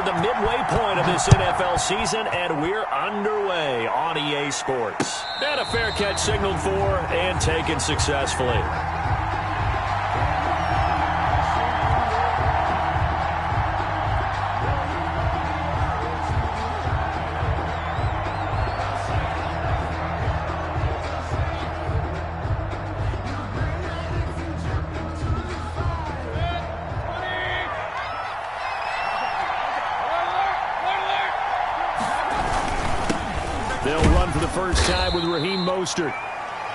the midway point of this NFL season, and we're underway on EA Sports. And a fair catch signaled for and taken successfully. They'll run for the first time with Raheem Mostert.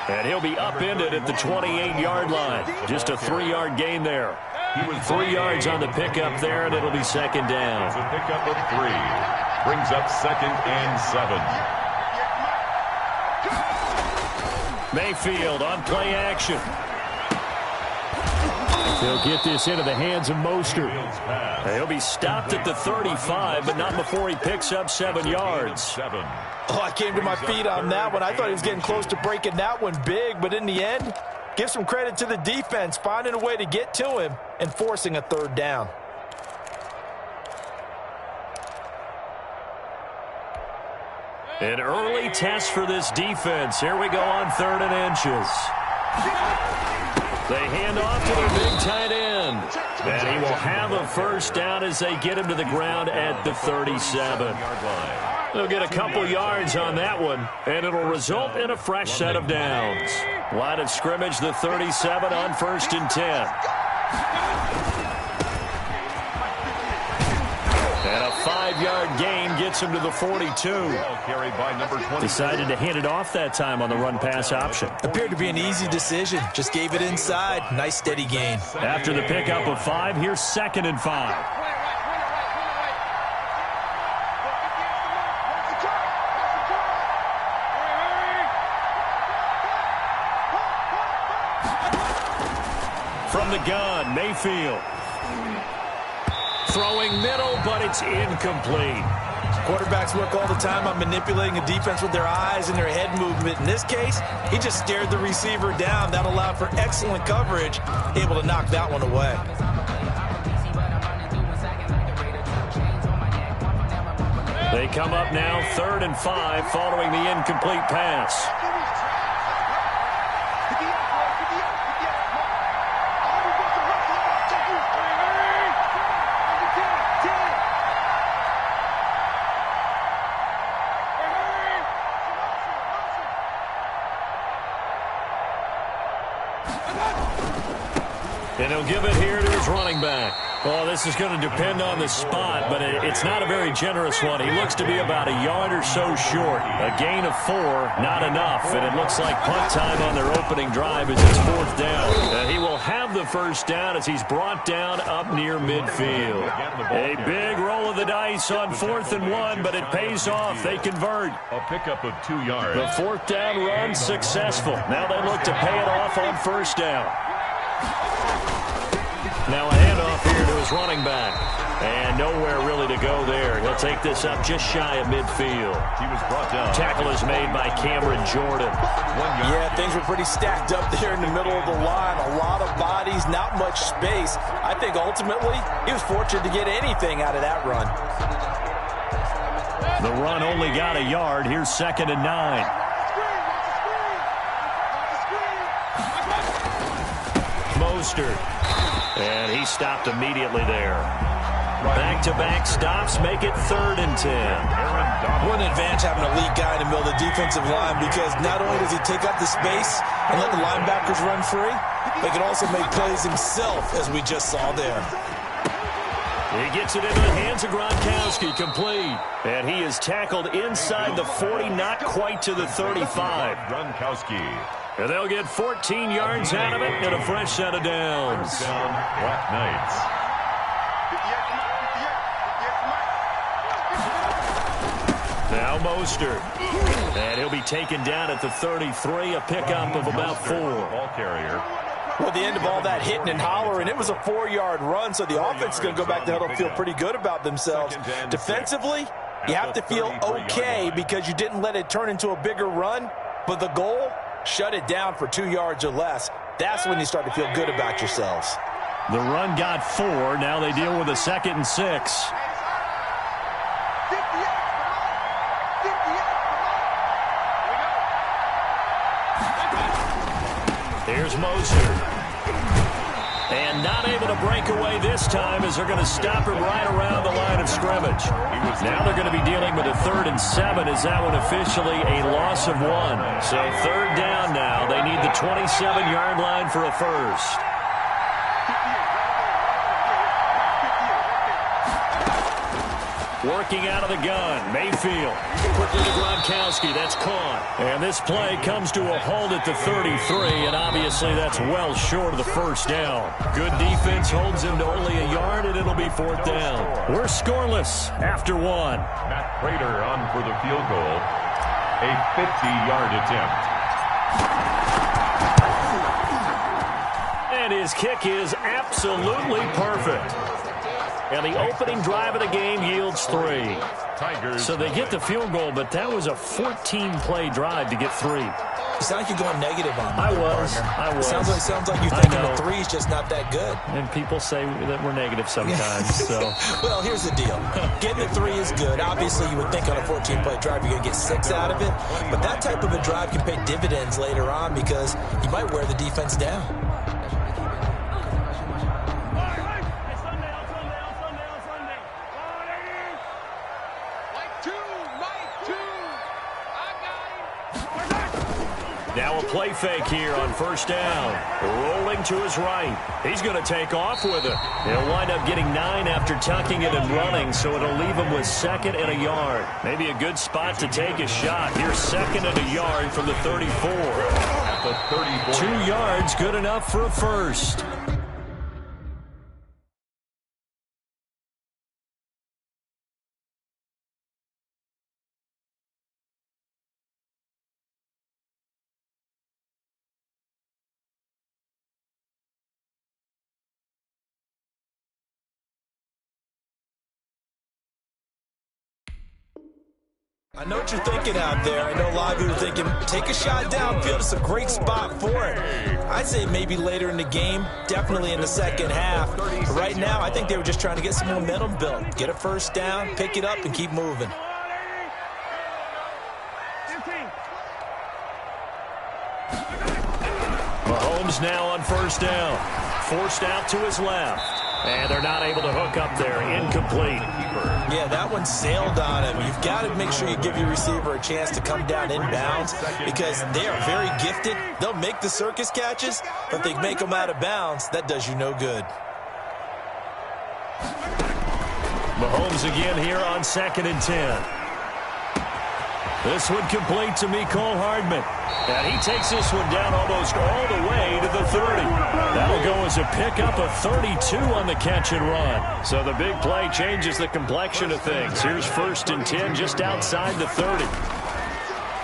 And he'll be upended at the 28-yard line. Just a 3-yard gain there. 3 yards on the pickup there, and it'll be second down. It's a pickup of 3. Brings up 2nd and 7. Mayfield on play action. They'll get this into the hands of Mostert. He'll be stopped at the 35, but not before he picks up 7 yards. Oh, I came to my feet on that one. I thought he was getting close to breaking that one big, but in the end, give some credit to the defense, finding a way to get to him and forcing a 3rd down. An early test for this defense. Here we go on 3rd and inches. They hand off to their big tight end. And he will have a first down as they get him to the ground at the 37. They'll get a couple yards on that one, and it'll result in a fresh set of downs. Line of scrimmage, the 37 on 1st and 10. And a 5-yard gain gets him to the 42. Decided to hand it off that time on the run-pass option. Appeared to be an easy decision. Just gave it inside. Nice, steady gain. After the pickup of 5, here's 2nd and 5. From the gun, Mayfield. Throwing middle, but it's incomplete. Quarterbacks work all the time on manipulating a defense with their eyes and their head movement. In this case, he just stared the receiver down. That allowed for excellent coverage, able to knock that one away. They come up now 3rd and 5 following the incomplete pass. And he'll give it here to his running back. Well, this is going to depend on the spot, but it's not a very generous one. He looks to be about a yard or so short. A gain of 4, not enough. And it looks like punt time on their opening drive as it's 4th down. And he will have the first down as he's brought down up near midfield. A big roll of the dice on 4th and 1, but it pays off. They convert. A pickup of 2 yards. The 4th down run successful. Now they look to pay it off on 1st down. Now a handoff here to his running back. And nowhere really to go there. He'll take this up just shy of midfield. He was brought down. Tackle is made by Cameron Jordan. Yeah, things were pretty stacked up there in the middle of the line. A lot of bodies, not much space. I think ultimately he was fortunate to get anything out of that run. The run only got a yard. Here's 2nd and 9. Mostert. And he stopped immediately there. Back-to-back stops make it 3rd and 10. What an advantage having a lead guy in the middle of the defensive line, because not only does he take up the space and let the linebackers run free, but he can also make plays himself, as we just saw there. He gets it into the hands of Gronkowski, complete. And he is tackled inside the 40, not quite to the 35. Gronkowski. And they'll get 14 yards out of it and a fresh set of downs. Black Knights. Now Mostert. And he'll be taken down at the 33, a pickup of about 4. Ball carrier. Well, at the end of all that hitting and hollering, it was a 4-yard run, so the offense is going to go back to huddle, feel pretty good about themselves. Defensively, you have to feel okay because you didn't let it turn into a bigger run, but the goal, shut it down for 2 yards or less. That's when you start to feel good about yourselves. The run got 4. Now they deal with a 2nd and 6. Here's Moser. And not able to break away this time as they're going to stop him right around the line of scrimmage. Now they're going to be dealing with a 3rd and 7 as that one officially a loss of 1. So 3rd down now. They need the 27-yard line for a first. Working out of the gun, Mayfield. Quickly to Gronkowski, that's caught. And this play comes to a halt at the 33, and obviously that's well short of the first down. Good defense holds him to only a yard, and it'll be 4th down. We're scoreless after 1. Matt Prater on for the field goal. A 50-yard attempt. And his kick is absolutely perfect. And the opening drive of the game yields 3. So they get the field goal, but that was a 14-play drive to get 3. You sound like you're going negative on me. I was. Sounds like you're thinking the 3 is just not that good. And people say that we're negative sometimes. So. Well, here's the deal. Getting the 3 is good. Obviously, you would think on a 14-play drive you're going to get 6 out of it. But that type of a drive can pay dividends later on because you might wear the defense down. Now a play fake here on 1st down. Rolling to his right. He's going to take off with it. He'll wind up getting 9 after tucking it and running, so it'll leave him with 2nd and a yard. Maybe a good spot to take a shot. Here's 2nd and a yard from the 34. At the 34. 2 yards, good enough for a first. I know what you're thinking out there. I know a lot of you are thinking, take a shot downfield. It's a great spot for it. I'd say maybe later in the game, definitely in the second half. But right now, I think they were just trying to get some momentum built. Get a 1st down, pick it up, and keep moving. Mahomes now on 1st down. Forced out to his left. And they're not able to hook up there. Incomplete. Yeah, that one sailed on him. You've got to make sure you give your receiver a chance to come down inbounds because they are very gifted. They'll make the circus catches, but if they make them out of bounds, that does you no good. Mahomes again here on 2nd and 10. This one complete to Mecole Hardman. And he takes this one down almost all the way to the 30. That'll go as a pickup of 32 on the catch and run. So the big play changes the complexion of things. Here's 1st and 10 just outside the 30.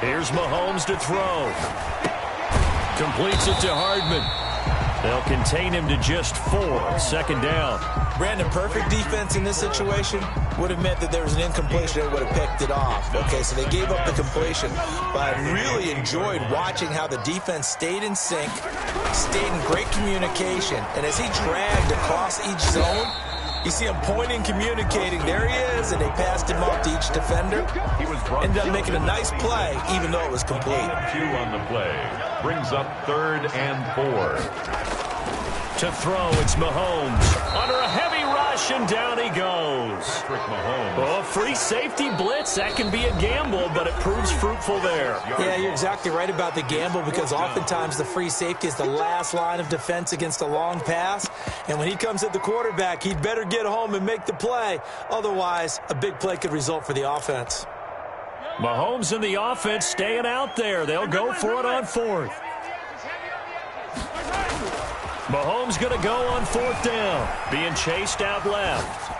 Here's Mahomes to throw. Completes it to Hardman. They'll contain him to just 4. 2nd down. Brandon, perfect defense in this situation would have meant that there was an incompletion that would have picked it off. Okay, so they gave up the completion. But I really enjoyed watching how the defense stayed in sync, stayed in great communication. And as he dragged across each zone, you see him pointing, communicating. There he is, and they passed him off to each defender. Ended up making a nice play, even though it was complete. 2 on the play. Brings up 3rd and 4. To throw, it's Mahomes. Under a heavy rush, and down he goes. Patrick Mahomes. Oh, free safety blitz. That can be a gamble, but it proves fruitful there. Yeah, you're exactly right about the gamble because oftentimes the free safety is the last line of defense against a long pass. And when he comes at the quarterback, he'd better get home and make the play. Otherwise, a big play could result for the offense. Mahomes and the offense staying out there. They'll go for it on 4th. Mahomes going to go on 4th down. Being chased out left.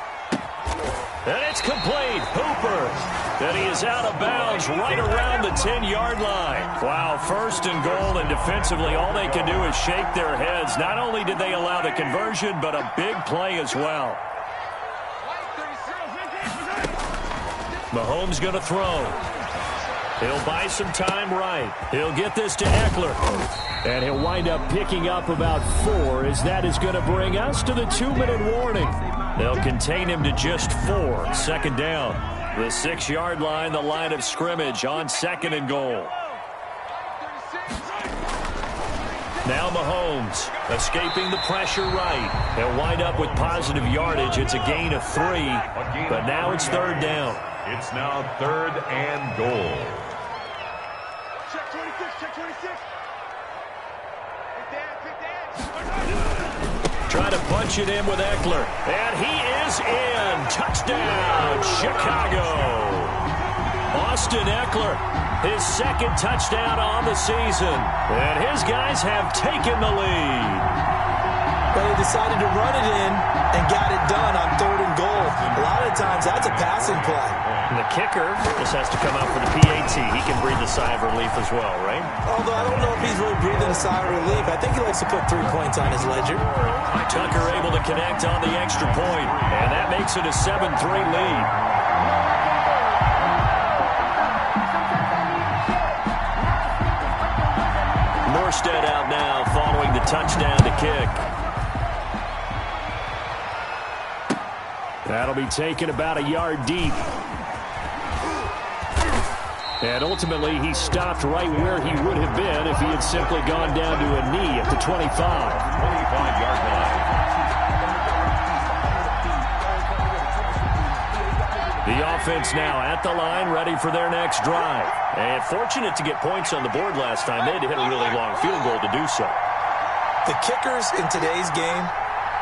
And it's complete. Hooper. And he is out of bounds right around the 10-yard line. Wow, 1st and goal, and defensively all they can do is shake their heads. Not only did they allow the conversion, but a big play as well. Mahomes going to throw. He'll buy some time right. He'll get this to Eckler. And he'll wind up picking up about 4 as that is going to bring us to the 2-minute warning. They'll contain him to just 4. 2nd down. The 6-yard line, the line of scrimmage on 2nd and goal. Now Mahomes escaping the pressure right. They'll wind up with positive yardage. It's a gain of 3, but now it's third down. It's now 3rd and goal. Check 26, check 26. Trying to punch it in with Eckler. And he is in. Touchdown, Chicago. Austin Eckler, his 2nd touchdown on the season. And his guys have taken the lead. Well, they decided to run it in and got it done on 3rd and goal. A lot of times, that's a passing play. And the kicker just has to come out for the PAT. He can breathe a sigh of relief as well, right? Although I don't know if he's really breathing a sigh of relief. I think he likes to put 3 points on his ledger. Tucker able to connect on the extra point, and that makes it a 7-3 lead. Morstead out now following the touchdown to kick. That'll be taken about a yard deep. And ultimately, he stopped right where he would have been if he had simply gone down to a knee at the 25. 25-yard line. The offense now at the line, ready for their next drive. And fortunate to get points on the board last time. They had to hit a really long field goal to do so. The kickers in today's game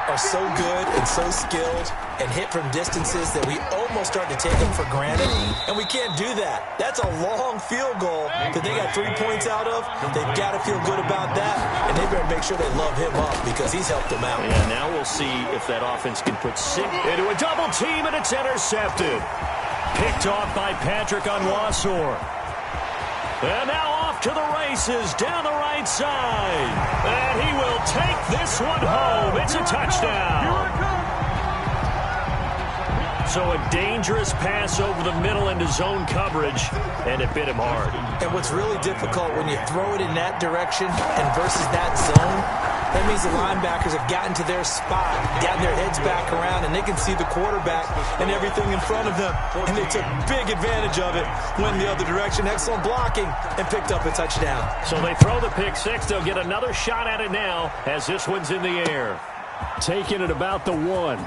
are so good and so skilled and hit from distances that we almost start to take them for granted, and we can't do that. That's a long field goal that they got 3 points out of. They've got to feel good about that, and they better make sure they love him up because he's helped them out. Yeah, now we'll see if that offense can put Sick into a double team, and it's intercepted. Picked off by Patrick Onwuasor. And now off to the races down the right side. And he will take this one home. It's a touchdown. So a dangerous pass over the middle into zone coverage, and it bit him hard. And what's really difficult when you throw it in that direction and versus that zone, that means the linebackers have gotten to their spot, gotten their heads back around, and they can see the quarterback and everything in front of them. And they took big advantage of it, went the other direction, excellent blocking, and picked up a touchdown. So they throw the pick six. They'll get another shot at it now as this one's in the air. Taking it about the 1.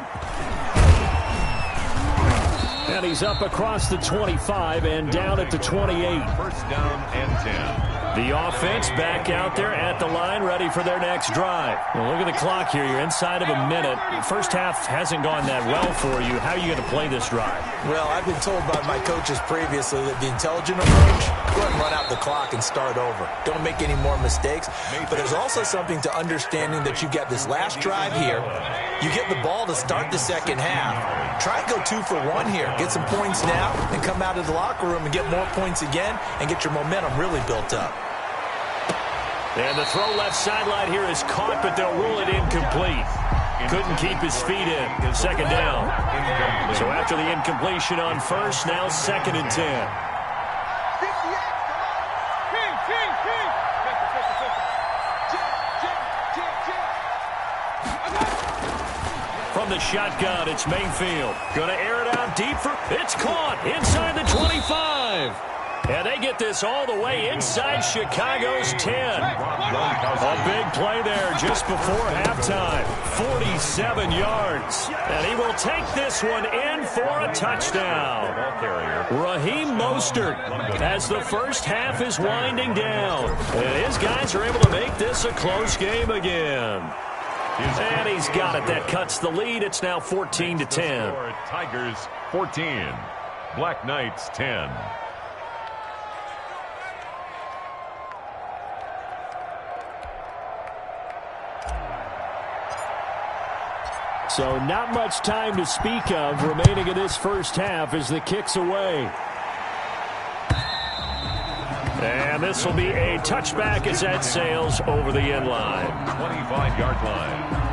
And he's up across the 25 and down at the 28. First down and 10. The offense back out there at the line, ready for their next drive. Well, look at the clock here. You're inside of a minute. The first half hasn't gone that well for you. How are you going to play this drive? Well, I've been told by my coaches previously that the intelligent approach, go ahead and run out the clock and start over. Don't make any more mistakes. But there's also something to understanding that you got this last drive here. You get the ball to start the second half. Try and go 2 for 1 here. Get some points now and come out of the locker room and get more points again and get your momentum really built up. And the throw left sideline here is caught, but they'll rule it incomplete. Couldn't keep his feet in. Second down. So after the incompletion on first, now 2nd and 10. From the shotgun, it's Mayfield. Going to air it out deep for... It's caught inside the 25. And they get this all the way inside Chicago's 10. A big play there just before halftime. 47 yards. And he will take this one in for a touchdown. Raheem Mostert as the first half is winding down. And his guys are able to make this a close game again. And he's got it. That cuts the lead. It's now 14-10. Tigers 14. Black Knights 10. So not much time to speak of remaining in this first half as the kick's away. And this will be a touchback as that sails over the end line. 25-yard line.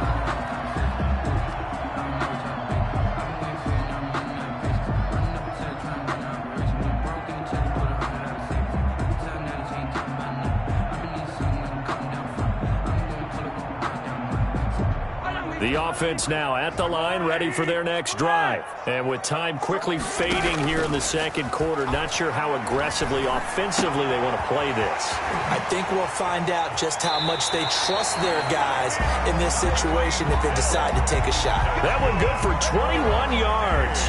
The offense now at the line, ready for their next drive. And with time quickly fading here in the second quarter, not sure how aggressively, offensively they want to play this. I think we'll find out just how much they trust their guys in this situation if they decide to take a shot. That one good for 21 yards.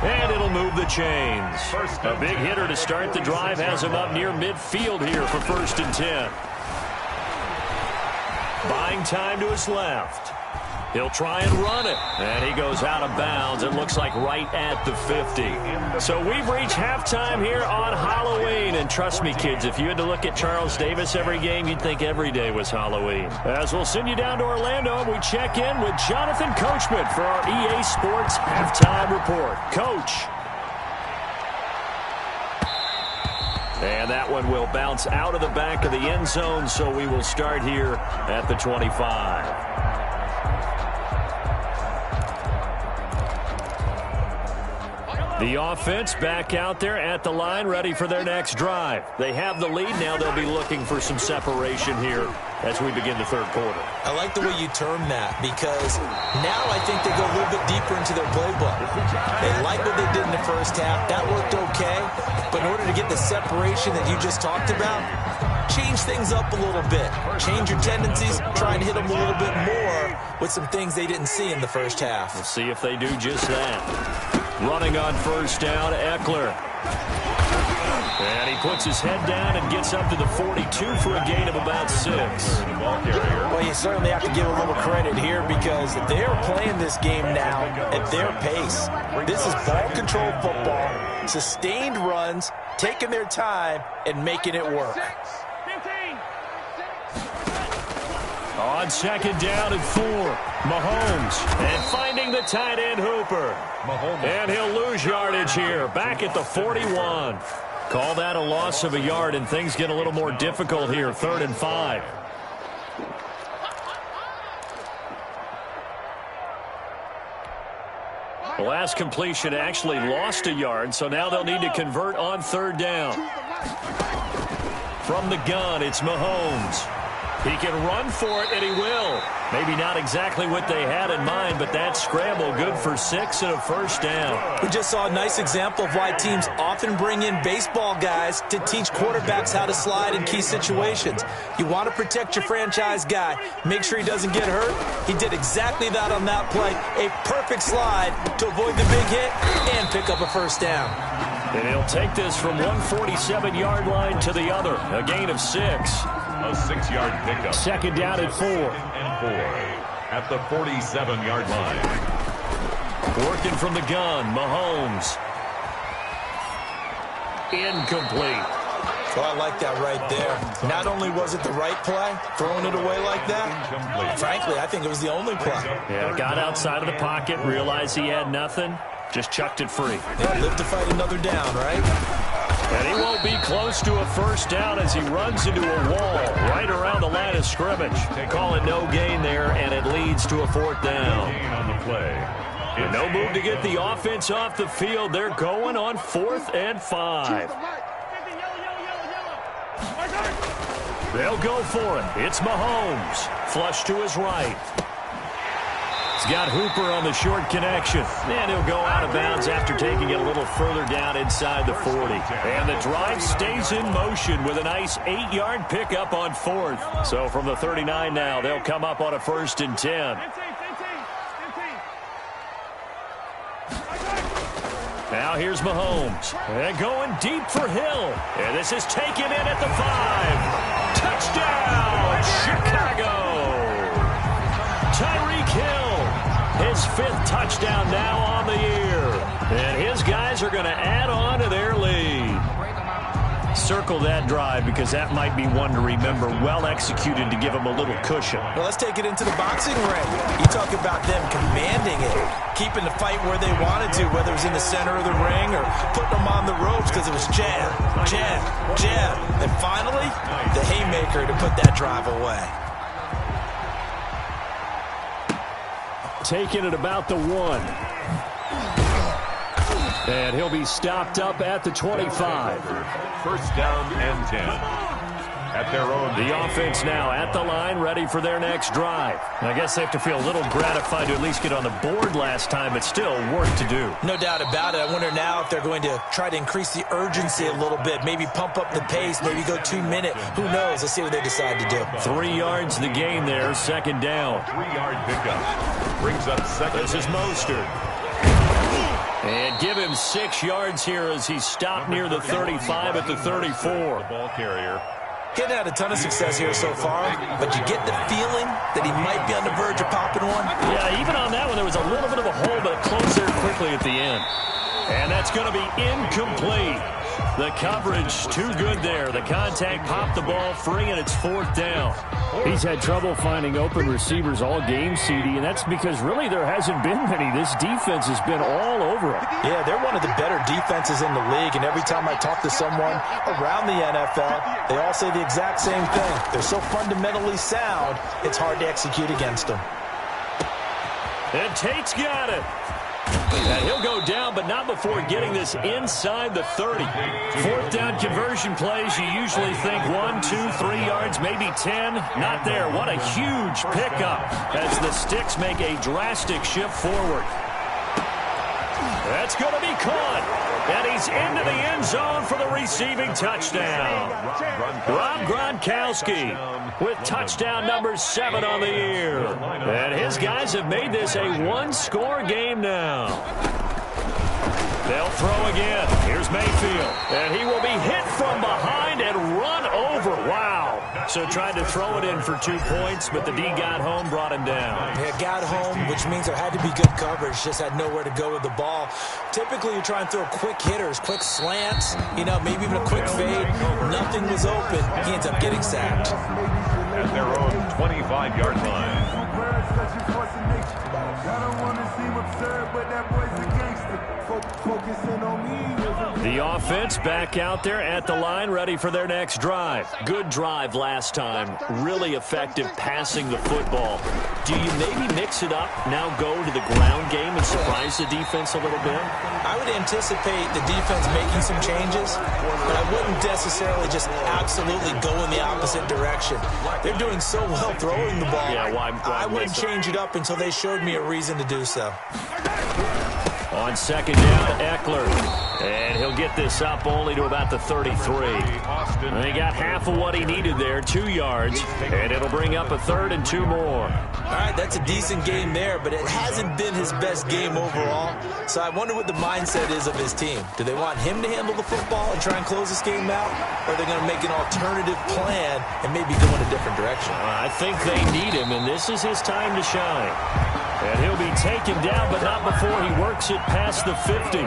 And it'll move the chains. A big hitter to start the drive has him up near midfield here for 1st and 10. Buying time to his left. He'll try and run it. And he goes out of bounds. It looks like right at the 50. So we've reached halftime here on Halloween. And trust me, kids, if you had to look at Charles Davis every game, you'd think every day was Halloween. As we'll send you down to Orlando, and we check in with Jonathan Coachman for our EA Sports Halftime Report. Coach. And that one will bounce out of the back of the end zone, so we will start here at the 25. The offense back out there at the line, ready for their next drive. They have the lead. Now they'll be looking for some separation here as we begin the third quarter. I like the way you term that, because now I think they go a little bit deeper into their playbook. They like what they did in the first half. That worked okay. But in order to get the separation that you just talked about, change things up a little bit. Change your tendencies. Try and hit them a little bit more with some things they didn't see in the first half. We'll see if they do just that. Running on 1st down, Eckler. And he puts his head down and gets up to the 42 for a gain of about 6. Well, you certainly have to give a little credit here, because they're playing this game now at their pace. This is ball control football, sustained runs, taking their time, and making it work. On 2nd down and 4, Mahomes. And finding the tight end, Hooper. And he'll lose yardage here, back at the 41. Call that a loss of a yard, and things get a little more difficult here, 3rd and 5. The last completion actually lost a yard, so now they'll need to convert on 3rd down. From the gun, it's Mahomes. He can run for it, and he will. Maybe not exactly what they had in mind, but that scramble good for 6 and a 1st down. We just saw a nice example of why teams often bring in baseball guys to teach quarterbacks how to slide in key situations. You want to protect your franchise guy. Make sure he doesn't get hurt. He did exactly that on that play. A perfect slide to avoid the big hit and pick up a 1st down. And he'll take this from 147-yard line to the other. A gain of 6. A 6-yard pickup. 2nd down and 4. At the 47-yard line. Working from the gun, Mahomes. Incomplete. Well, I like that right there. Not only was it the right play, throwing it away like that, frankly, I think it was the only play. Yeah, got outside of the pocket, realized he had nothing, just chucked it free. Yeah, live to fight another down, right? And he won't be close to a 1st down as he runs into a wall right around the line of scrimmage. Call it no gain there, and it leads to a 4th down. On the play. And no move to get the offense off the field. They're going on 4th and 5. They'll go for it. It's Mahomes. Flush to his right. He's got Hooper on the short connection. And he'll go out of bounds after taking it a little further down inside the 40. And the drive stays in motion with a nice 8-yard pickup on 4th. So from the 39 now, they'll come up on a 1st and 10. Now here's Mahomes. And going deep for Hill. And this is taken in at the 5. Touchdown, Chicago. Tyreek Hill, his 5th touchdown now on the year. And his guys are going to add on to their lead. Circle that drive, because that might be one to remember. Well executed to give them a little cushion. Well, let's take it into the boxing ring. You talk about them commanding it, keeping the fight where they wanted to, whether it was in the center of the ring or putting them on the ropes, because it was jab, jab, jab. And finally, the haymaker to put that drive away. Taking it about the 1. And he'll be stopped up at the 25. 1st down and 10. at their own. The offense now at the line, ready for their next drive. And I guess they have to feel a little gratified to at least get on the board last time, but still work to do. No doubt about it. I wonder now if they're going to try to increase the urgency a little bit, maybe pump up the pace, maybe go 2 minute. Who knows? Let's see what they decide to do. 3 yards the gain there, second down. 3-yard pickup. Brings up second. This is Mostert. And give him 6 yards here as he stopped near the 35 at the 34. The ball carrier. Getting had a ton of success here so far, but you get the feeling that he might be on the verge of popping one. Yeah, even on that one, there was a little bit of a hole, but it closed there quickly at the end. And that's going to be incomplete. The coverage too good there. The contact popped the ball free, and it's 4th down. He's had trouble finding open receivers all game, CD, and that's because really there hasn't been many. This defense has been all over him. Yeah, they're one of the better defenses in the league, and every time I talk to someone around the NFL, they all say the exact same thing. They're so fundamentally sound, it's hard to execute against them. And Tate's got it. And he'll go down, but not before getting this inside the 30. 4th down conversion plays, you usually think 1, 2, 3 yards, maybe 10. Not there. What a huge pickup as the Sticks make a drastic shift forward. That's going to be caught. And he's into the end zone for the receiving touchdown. Rob Gronkowski with touchdown number 7 on the year. And his guys have made this a one-score game now. They'll throw again. Here's Mayfield. And he will be hit from behind and run over. Wow. So tried to throw it in for 2 points, but the D got home, brought him down. Yeah, got home, which means there had to be good coverage. Just had nowhere to go with the ball. Typically, you try and throw quick hitters, quick slants, you know, maybe even a quick fade. Nothing was open. He ends up getting sacked. At their own 25-yard line. The offense back out there at the line, ready for their next drive. Good drive last time. Really effective passing the football. Do you maybe mix it up, now go to the ground game and surprise the defense a little bit? I would anticipate the defense making some changes, but I wouldn't necessarily just absolutely go in the opposite direction. They're doing so well throwing the ball. Yeah, why I wouldn't change it up until they showed me a reason to do so. On second down, Eckler. And he'll get this up only to about the 33. And he got half of what he needed there, 2 yards. And it'll bring up a 3rd and 2 more. All right, that's a decent game there, but it hasn't been his best game overall. So I wonder what the mindset is of his team. Do they want him to handle the football and try and close this game out? Or are they going to make an alternative plan and maybe go in a different direction? I think they need him, and this is his time to shine. And he'll be taken down, but not before he works it past the 50.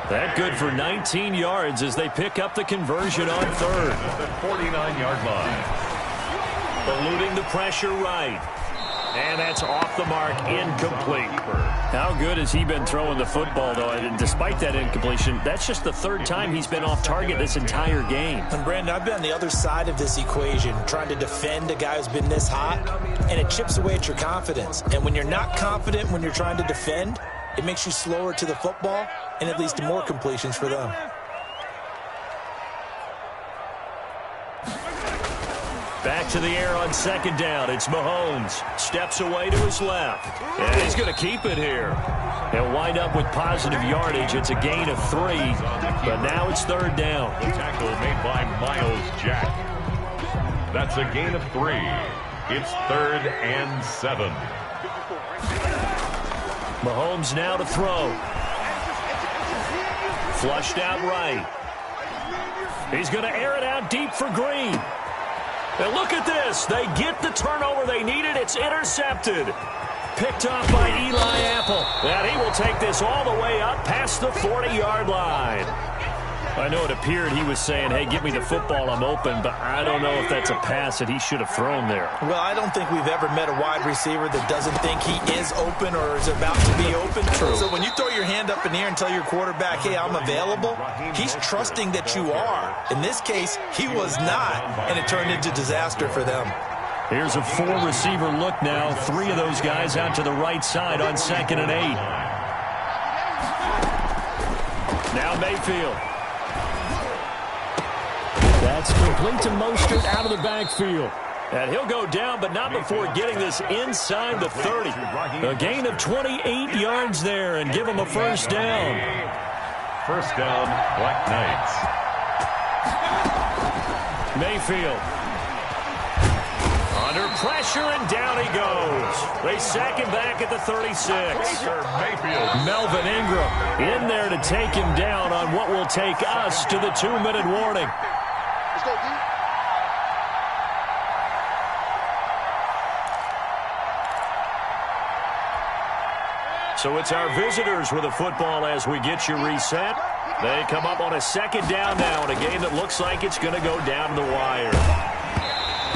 That good for 19 yards as they pick up the conversion on 3rd. The 49-yard line. Eluding the pressure right. And that's off the mark, incomplete. How good has he been throwing the football, though? And despite that incompletion, that's just the 3rd time he's been off target this entire game. And Brandon, I've been on the other side of this equation, trying to defend a guy who's been this hot, and it chips away at your confidence. And when you're not confident when you're trying to defend, it makes you slower to the football, and it leads to more completions for them. Back to the air on second down. It's Mahomes. Steps away to his left. And he's going to keep it here. He'll wind up with positive yardage. It's a gain of 3. But now it's 3rd down. The tackle made by Miles Jack. That's a gain of 3. It's 3rd and 7. Mahomes now to throw. Flushed out right. He's going to air it out deep for Green. And look at this. They get the turnover they needed. It's intercepted. Picked off by Eli Apple. And he will take this all the way up past the 40-yard line. I know it appeared he was saying, hey, give me the football, I'm open, but I don't know if that's a pass that he should have thrown there. Well, I don't think we've ever met a wide receiver that doesn't think he is open or is about to be open. True. So when you throw your hand up in the air and tell your quarterback, hey, I'm available, he's trusting that you are. In this case, he was not, and it turned into disaster for them. Here's a 4-receiver look now. 3 of those guys out to the right side on 2nd and 8. Now Mayfield. That's complete to Mostert out of the backfield. And he'll go down, but not before getting this inside the 30. A gain of 28 yards there, and give him a first down. First down, Black Knights. Mayfield. Under pressure, and down he goes. They sack him back at the 36. Mayfield. Melvin Ingram in there to take him down on what will take us to the 2-minute warning. Let's go, D. So it's our visitors with the football as we get you reset. They come up on a second down now in a game that looks like it's going to go down the wire.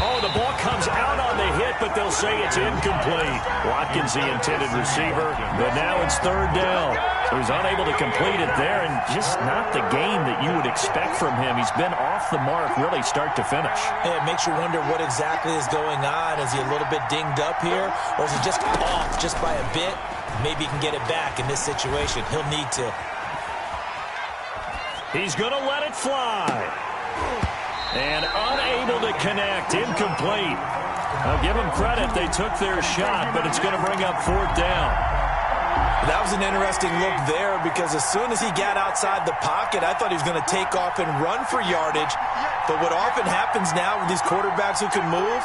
Oh, the ball comes out on the hit, but they'll say it's incomplete. Watkins, the intended receiver, but now it's third down. So he's unable to complete it there, and just not the game that you would expect from him. He's been off the mark really start to finish. Yeah, it makes you wonder what exactly is going on. Is he a little bit dinged up here, or is he just off just by a bit? Maybe he can get it back in this situation. He'll need to. He's going to let it fly. And unable to connect. Incomplete. I'll give them credit. They took their shot, but it's going to bring up fourth down. That was an interesting look there because as soon as he got outside the pocket, I thought he was going to take off and run for yardage. But what often happens now with these quarterbacks who can move,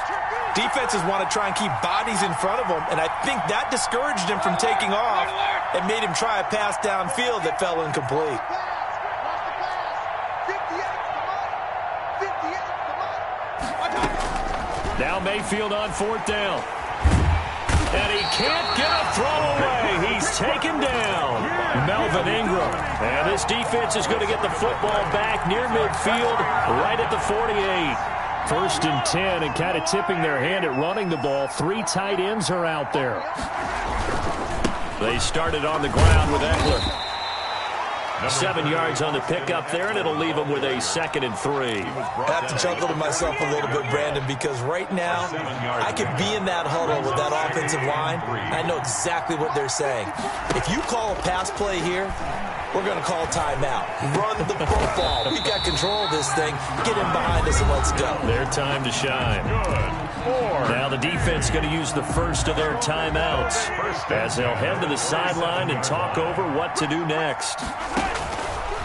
defenses want to try and keep bodies in front of them, and I think that discouraged him from taking off and made him try a pass downfield that fell incomplete. Now Mayfield on fourth down. And he can't get a throw away. He's taken down. Melvin Ingram. And this defense is going to get the football back near midfield, right at the 48. First and 10, and kind of tipping their hand at running the ball. Three tight ends are out there. They started on the ground with Eckler. 7 yards on the pickup there, and it'll leave him with a 2nd and 3. I have to chuckle to myself a little bit, Brandon, because right now I could be in that huddle with that offensive line. I know exactly what they're saying. If you call a pass play here, we're going to call timeout. Run the football. We got control of this thing. Get in behind us and let's go. Their time to shine. Now the defense going to use the first of their timeouts as they'll head to the sideline and talk over what to do next.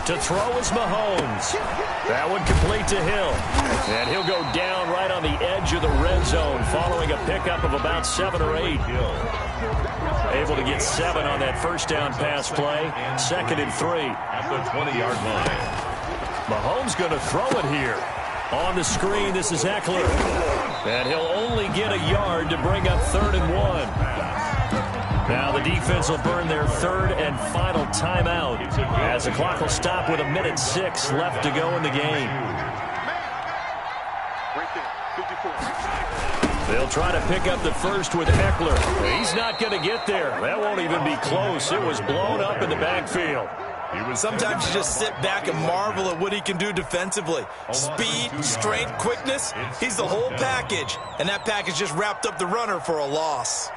To throw is Mahomes. That one complete to Hill. And he'll go down right on the edge of the red zone following a pickup of about 7 or 8. Able to get 7 on that first down pass play. 2nd and 3. At the 20-yard line. Mahomes going to throw it here. On the screen, this is Eckler. And he'll only get a yard to bring up 3rd and 1. Now the defense will burn their 3rd and final timeout as the clock will stop with 1:06 left to go in the game. They'll try to pick up the first with Eckler. He's not going to get there. That won't even be close. It was blown up in the backfield. Sometimes you just sit back and marvel at what he can do defensively. Speed, strength, quickness. He's the whole package. And that package just wrapped up the runner for a loss.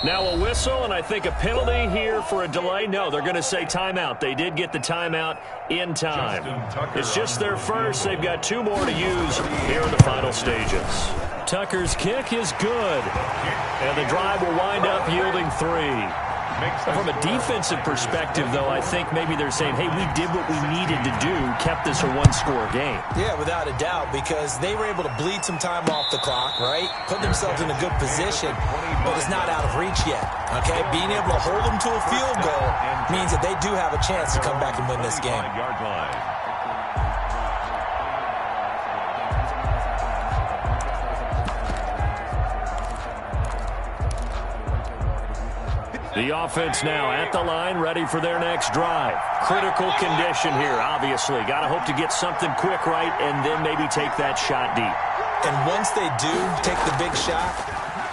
Now a whistle, and I think a penalty here for a delay. No, they're going to say timeout. They did get the timeout in time. It's just their first. They've got 2 more to use here in the final stages. Tucker's kick is good, and the drive will wind up yielding 3. From a defensive perspective, though, I think maybe they're saying, hey, we did what we needed to do, kept this a 1-score game. Yeah, without a doubt, because they were able to bleed some time off the clock, right? Put themselves in a good position, but it's not out of reach yet, okay? Being able to hold them to a field goal means that they do have a chance to come back and win this game. The offense now at the line, ready for their next drive. Critical condition here, obviously. Got to hope to get something quick right and then maybe take that shot deep. And once they do take the big shot,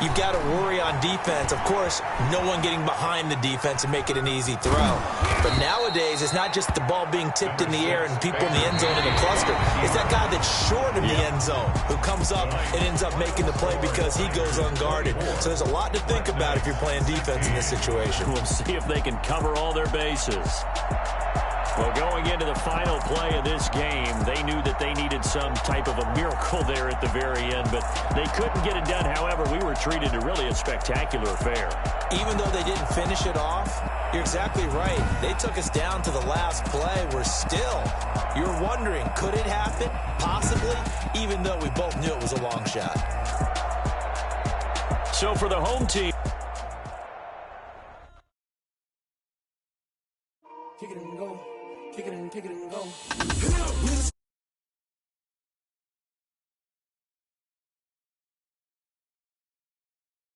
you've got to worry on defense. Of course, no one getting behind the defense and make it an easy throw. But nowadays, it's not just the ball being tipped in the air and people in the end zone in a cluster. It's that guy that's short of the end zone who comes up and ends up making the play because he goes unguarded. So there's a lot to think about if you're playing defense in this situation. We'll see if they can cover all their bases. Well, going into the final play of this game, they knew that they needed some type of a miracle there at the very end, but they couldn't get it done. However, we were treated to really a spectacular affair. Even though they didn't finish it off, you're exactly right. They took us down to the last play. You're wondering, could it happen? Possibly, even though we both knew it was a long shot. So for the home team, kick it and go.